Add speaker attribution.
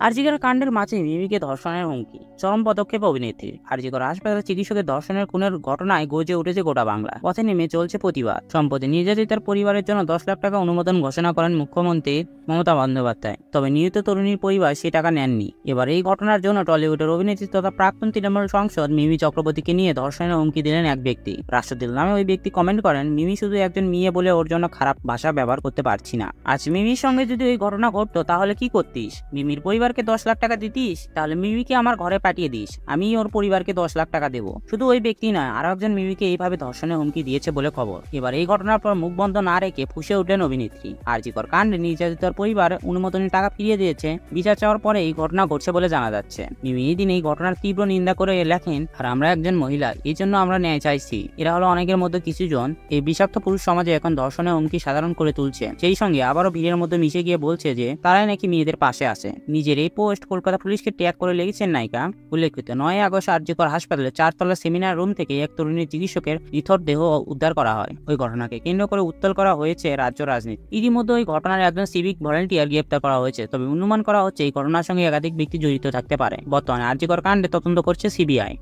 Speaker 1: আরজিকর কাণ্ডের মাঝে মিমিকে ধর্ষণের হুমকি, চরম পদক্ষেপ অভিনেত্রীর। আরজিকর হাসপাতালে চিকিৎসকের ধর্ষণের খুনের ঘটনায় গর্জে উঠেছে গোটা বাংলা। পথে নেমে চলছে প্রতিবাদ। সম্প্রতি নির্যাতিতার পরিবারের জন্য 10 লাখ টাকা অনুমোদন ঘোষণা করেন মুখ্যমন্ত্রী মমতা বন্দ্যোপাধ্যায়। তবে নিহত তরুণীর পরিবার সে টাকা নেননি। এবার এই ঘটনার জন্য টলিউডের অভিনেত্রী তথা প্রাক্তন তৃণমূল সাংসদ মিমি চক্রবর্তীকে নিয়ে ধর্ষণের হুমকি দিলেন এক ব্যক্তি। রাষ্ট্রদূত নামে ওই ব্যক্তি কমেন্ট করেন, মিমি শুধু একজন মেয়ে বলে ওর জন্য খারাপ ভাষা ব্যবহার করতে পারছি না। আজ মিমির সঙ্গে যদি ওই ঘটনা ঘটতো তাহলে কি করতিস? মিমির পরিবারকে 10 লাখ টাকা দিতিস? তাহলে মিমিকে আমার ঘরে পাঠিয়ে দিস, আমি ওর পরিবারকে 10 লাখ টাকা দেবো। শুধু ওই ব্যক্তি নয়, আরো একজন মিমিকে এইভাবে ধর্ষণের হুমকি দিয়েছে বলে খবর। এবার এই ঘটনার পর মুখ বন্ধ না রেখে ফুঁসে উঠলেন অভিনেত্রী। আরজিকর কাণ্ডে নির্যাতিতার পরিবার অনুমোদনের টাকা ফিরিয়ে দিয়েছে। বিচার চাওয়ার পরে এই ঘটনা ঘটছে বলে জানা যাচ্ছে। মিমি এই দিন এই ঘটনার তীব্র নিন্দা করে লেখেন, আর আমরা একজন মহিলা, এই জন্য আমরা ন্যায় চাইছি। এরা হলো অনেকের মধ্যে কিছু জন এই বিষাক্ত পুরুষ সমাজে এখন ধর্ষণের হুমকি সাধারণ করে তুলছে। সেই সঙ্গে আবারও ভিড়ের মধ্যে মিশে গিয়ে বলছে যে তারাই নাকি মেয়েদের পাশে আছে। নিজের এই পোস্ট কলকাতা পুলিশকে ট্যাগ করে লিখেছেন নায়িকা। উল্লেখিত 9 আগস্ট আরজিকর হাসপাতালে 4 তলা সেমিনার রুম থেকে এক তরুণী চিকিৎসকের নিথর দেহ উদ্ধার করা হয়। ওই ঘটনাকে কেন্দ্র করে উত্তাল করা হয়েছে রাজ্য রাজনীতি। ইতিমধ্যে ওই ঘটনার একজন সিভিক ভলান্টিয়ার গ্রেপ্তার করা হয়েছে। তবে অনুমান করা হচ্ছে এই ঘটনার সঙ্গে একাধিক ব্যক্তি জড়িত থাকতে পারে। বর্তমানে আরজিকর কাণ্ডে তদন্ত করছে সিবিআই।